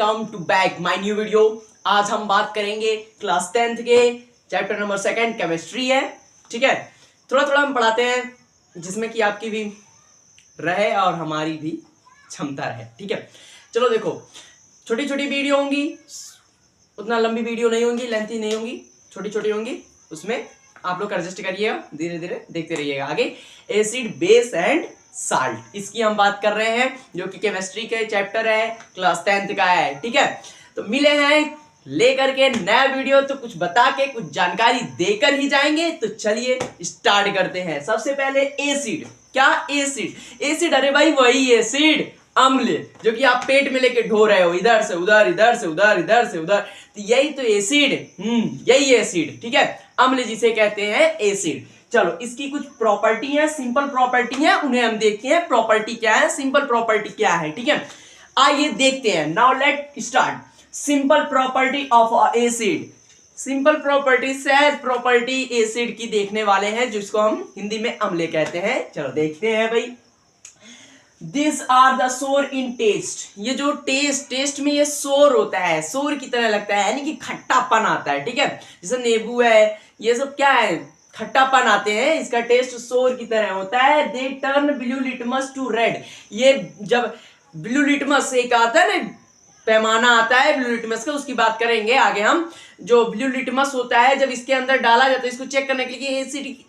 Welcome to back my new video. आज हम बात करेंगे क्लास 10th के चैप्टर नंबर 2 केमिस्ट्री है। ठीक है, थोड़ा थोड़ा हम पढ़ाते हैं जिसमें कि आपकी भी रहे और हमारी भी क्षमता रहे। ठीक है, चलो देखो, छोटी छोटी वीडियो होंगी, उतना लंबी वीडियो नहीं होंगी, लेंथी नहीं होंगी, छोटी छोटी होंगी, उसमें आप लोग एडजस्ट करिएगा, धीरे धीरे देखते रहिएगा। आगे एसिड, बेस एंड साल्ट, इसकी हम बात कर रहे हैं जो कि केमिस्ट्री के चैप्टर है, क्लास 10th का है। ठीक है, तो मिले हैं लेकर के नया वीडियो, तो कुछ बता के कुछ जानकारी देकर ही जाएंगे। तो चलिए स्टार्ट करते हैं। सबसे पहले एसिड। क्या एसिड? एसिड, अरे भाई वही एसिड, अम्ल, जो कि आप पेट में लेके ढो रहे हो, इधर से उधर, इधर से उधर, इधर से उधर, तो यही तो एसिड, यही एसिड। ठीक है, अम्ल जिसे कहते हैं एसिड। चलो, इसकी कुछ प्रॉपर्टी है, सिंपल प्रॉपर्टी है, उन्हें हम देखते हैं। प्रॉपर्टी क्या है, सिंपल प्रॉपर्टी क्या है। ठीक है, आइए देखते हैं। Now let start. Simple property of acid. Simple property, सहज प्रॉपर्टी एसिड की देखने वाले हैं, जिसको हम हिंदी में अम्ल कहते हैं। चलो देखते हैं भाई। दिस आर द सोर इन टेस्ट। ये जो टेस्ट में ये सोर होता है, सोर की तरह लगता है, यानी कि खट्टापन आता है। ठीक है, जैसे नींबू है, ये सब क्या है, खट्टापन आते हैं, इसका टेस्ट सोर की तरह होता है। They turn blue litmus to red. ये जब ब्लू लिटमस एक आता है ना, पैमाना आता है ब्लू लिटमस का, उसकी बात करेंगे आगे हम। जो ब्लू लिटमस होता है, जब इसके अंदर डाला जाता है, इसको चेक करने के लिए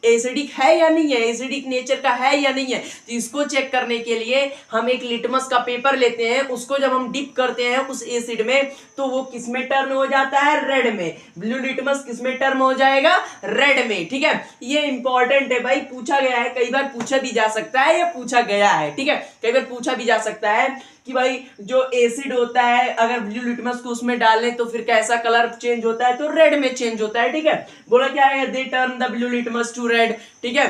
एसिडिक है या नहीं है, एसिडिक नेचर का है या नहीं है, तो इसको चेक करने के लिए हम एक लिटमस का पेपर लेते हैं। उसको जब हम डिप करते हैं उस एसिड में, तो वो किस में टर्न हो जाता है, रेड में। ब्लू लिटमस किस में टर्न हो जाएगा, रेड में। ठीक है, ये इंपॉर्टेंट है भाई, पूछा गया है, कई बार पूछा भी जा सकता है या पूछा गया है। ठीक है, कई बार पूछा भी जा सकता है कि भाई जो एसिड होता है, अगर ब्लू लिटमस को उसमें डालें तो फिर कैसा कलर चेंज होता है, तो रेड में चेंज होता है। ठीक है, बोला क्या है, they turn the blue litmus to red. ठीक है,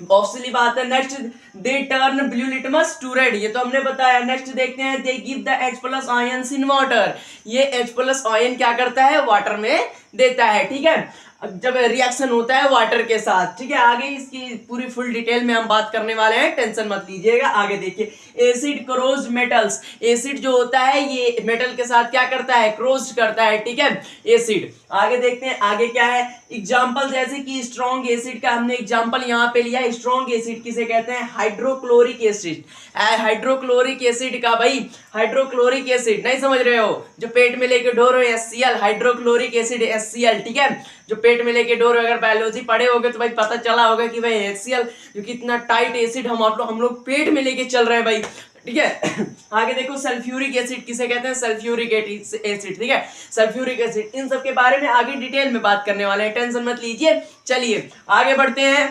बहुत सी बात है। Next, they turn blue litmus to red, ये तो हमने बताया। नेक्स्ट देखते हैं, they give the H+ ions in water. ये H+ आयन क्या करता है, वाटर में देता है। ठीक है, जब रिएक्शन होता है वाटर के साथ। ठीक है, आगे इसकी पूरी फुल डिटेल में हम बात करने वाले हैं, टेंशन मत लीजिएगा। आगे देखिए, एसिड क्रोज मेटल्स। एसिड जो होता है ये मेटल के साथ क्या करता है, क्रोज करता है। ठीक है, एसिड। आगे देखते हैं, आगे क्या है, एग्जाम्पल, जैसे कि स्ट्रॉन्ग एसिड का हमने एग्जाम्पल यहाँ पे लिया। स्ट्रॉन्ग एसिड किसे कहते हैं, हाइड्रोक्लोरिक एसिड। हाइड्रोक्लोरिक एसिड का भाई, हाइड्रोक्लोरिक एसिड नहीं समझ रहे हो, जो पेट में लेके ढो रहे हो, HCl, हाइड्रोक्लोरिक एसिड HCl। ठीक है, जो पेट में लेके डोर, अगर बायोलॉजी पढ़े होगे तो भाई पता चला होगा कि भाई HCl जो कितना टाइट एसिड हम लोग पेट में लेके चल रहे हैं भाई। ठीक है, आगे देखो, सल्फ्यूरिक एसिड किसे कहते हैं, सल्फ्यूरिक एसिड। ठीक है, सल्फ्यूरिक एसिड, इन सब के बारे में आगे डिटेल में बात करने वाले हैं, टेंशन मत लीजिए। चलिए आगे बढ़ते हैं।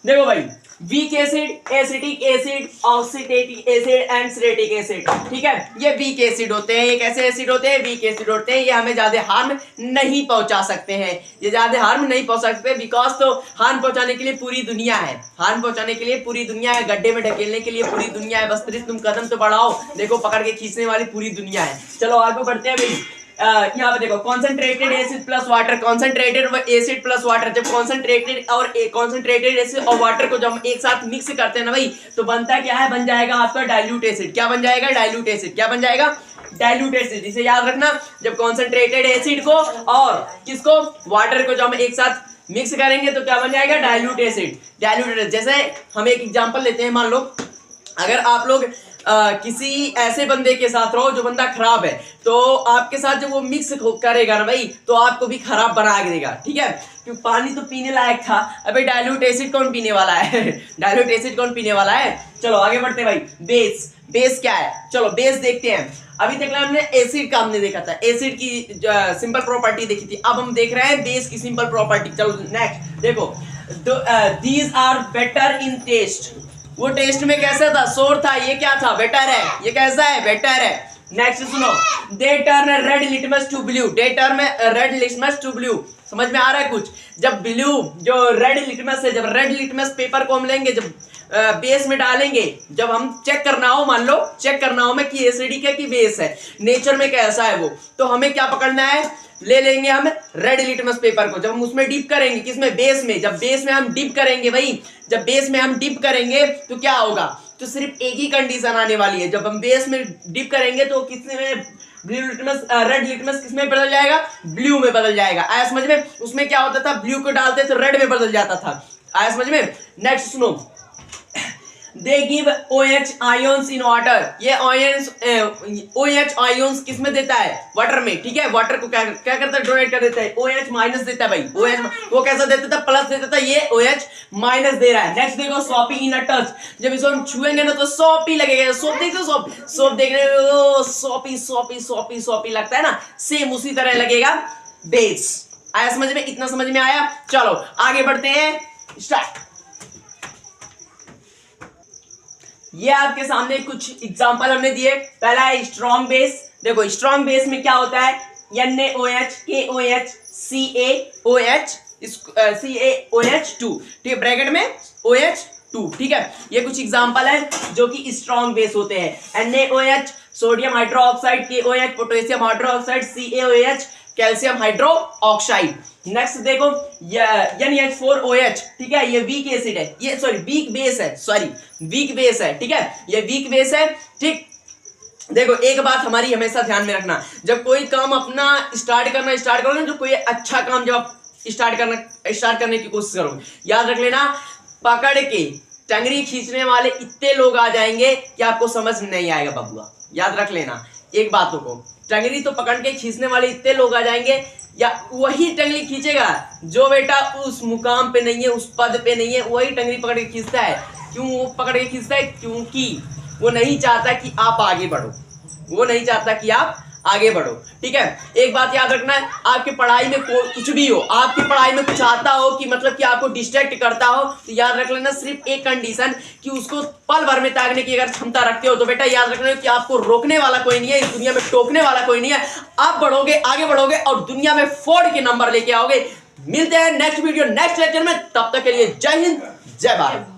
देखो भाई, weak acid, acetic acid, oxidative acid and citric acid. ठीक है, ये वीक एसिड होते हैं, ये कैसे एसिड होते हैं, वीक एसिड होते हैं। ये हमें ज्यादा हार्म नहीं पहुंचा सकते हैं, ये ज्यादा हार्म नहीं पहुंचा सकते, बिकॉज तो हार्म पहुंचाने के लिए पूरी दुनिया है, हार्म पहुंचाने के लिए पूरी दुनिया है, गड्ढे में ढकेलने के लिए पूरी दुनिया है, बस तुम कदम तो बढ़ाओ, देखो पकड़ के खींचने वाली पूरी दुनिया है। चलो आगे बढ़ते हैं भाई। यहाँ पे देखो, concentrated acid plus water, concentrated acid plus water. जब कॉन्सेंट्रेटेड एसिड और वाटर को जब हम एक साथ मिक्स करते हैं ना भाई, तो बनता क्या है, बन जाएगा आपका डाइल्यूट एसिड। क्या बन जाएगा, डाइल्यूट एसिड। क्या बन जाएगा, डाइल्यूट एसिड। इसे याद रखना, जब कॉन्सेंट्रेटेड एसिड को और किसको, वाटर को जब हम एक साथ मिक्स करेंगे तो क्या बन जाएगा, डाइल्यूट एसिड। डाइल्यूट एसिड, जैसे हम एक एग्जांपल लेते हैं, मान लो अगर आप लोग किसी ऐसे बंदे के साथ रहो जो बंदा खराब है, तो आपके साथ जब वो मिक्स करेगा ना भाई, तो आपको भी खराब बना देगा। ठीक है, क्योंकि पानी तो पीने लायक था, अबे डाइल्यूट एसिड कौन पीने वाला है डाइल्यूट एसिड कौन पीने वाला है। चलो आगे बढ़ते भाई। बेस, बेस क्या है, चलो बेस देखते हैं। अभी तक हमने एसिड का हमने देखा था, एसिड की सिंपल प्रॉपर्टी देखी थी, अब हम देख रहे हैं बेस की सिंपल प्रॉपर्टी। चलो नेक्स्ट देखो, these are better in test. वो टेस्ट में कैसा था, सोर था, ये क्या था, बेटर है। ये कैसा है, बेटर है। नेक्स्ट सुनो, they turn red litmus to blue. They turn red litmus to blue, समझ में आ रहा है कुछ। जब ब्लू जो रेड लिटमस है, जब रेड लिटमस पेपर को हम लेंगे, जब बेस में डालेंगे, जब हम चेक करना हो, मान लो चेक करना हो मैं कि एसिडिक है कि बेस है, नेचर में कैसा है वो, तो हमें क्या पकड़ना है, ले लेंगे हम रेड लिटमस पेपर को, जब हम उसमें डिप करेंगे, किसमें, बेस में। जब बेस में हम डिप करेंगे भाई, जब बेस में हम डिप करेंगे तो क्या होगा तो सिर्फ एक ही कंडीशन आने वाली है, जब हम बेस में डिप करेंगे तो किसमें ब्लू लिटमस रेड लिटमस किसमें बदल जाएगा, ब्लू में बदल जाएगा। आया समझ में? उसमें क्या होता था, ब्लू को डालते तो रेड में बदल जाता था। आया समझ में? नेक्स्ट सुनो, they give OH ions in water. ये OH आयोन्स किसमें देता है, वाटर में, ठीक है। वाटर को क्या करता है, डोनेट कर देता है, OH माइनस देता है भाई। OH वो कैसा देता था, प्लस देता था, ये OH माइनस दे रहा है। नेक्स्ट देखो, सोपी इन अ टच, जब इसको हम छुएंगे ना तो सोपी लगेगा। सोप देखते हो, सोप देखने में सोपी सोपी सोपी सोपी लगता है ना, सेम उसी तरह लगेगा बेस। आया समझ में? इतना समझ में आया? चलो आगे बढ़ते हैं, स्टार्ट। ये आपके सामने कुछ एग्जांपल हमने दिए। पहला है स्ट्रॉन्ग बेस। देखो स्ट्रॉन्ग बेस में क्या होता है, NaOH, KOH, CaOH, CaOH2, ठीक है, ब्रैकेट में OH2, ठीक है। ये कुछ एग्जांपल है जो कि स्ट्रॉन्ग बेस होते हैं। NaOH sodium hydroxide, KOH potassium hydroxide, CaOH calcium hydroxide. Next देखो NH4OH, ठीक है, ये वीक एसिड है, ये सॉरी वीक बेस है, वीक बेस है, ठीक है, ये वीक बेस है, ठीक। देखो एक बात हमारी हमेशा ध्यान में रखना, जब कोई काम अपना स्टार्ट करोगे, जो कोई अच्छा काम जब आप स्टार्ट करने की कोशिश करोगे, याद रख लेना, पकड़ के टंगरी खींचने वाले इतने लोग आ जाएंगे कि आपको समझ नहीं आएगा बबुआ। याद रख लेना एक बातों को, टंगरी तो पकड़ के खींचने वाले इतने लोग आ जाएंगे, या वही टंगरी खींचेगा जो बेटा उस मुकाम पे नहीं है, उस पद पे नहीं है, वही टंगरी पकड़ के खींचता है। क्यों वो पकड़ के खींचता है? क्योंकि वो नहीं चाहता कि आप आगे बढ़ो, वो नहीं चाहता कि आप आगे बढ़ो, ठीक है। एक बात याद रखना है, आपकी पढ़ाई में कुछ भी हो, आपकी पढ़ाई में कुछ आता हो कि मतलब कि आपको डिस्ट्रैक्ट करता हो, तो याद रख लेना सिर्फ एक कंडीशन कि उसको पल भर में त्यागने की अगर क्षमता रखते हो तो बेटा याद रखना कि आपको रोकने वाला कोई नहीं है, इस दुनिया में टोकने वाला कोई नहीं है। आप बढ़ोगे, आगे बढ़ोगे और दुनिया में फोड़ के नंबर लेके आओगे। मिलते हैं नेक्स्ट वीडियो, नेक्स्ट लेक्चर में, तब तक के लिए जय हिंद, जय भारत।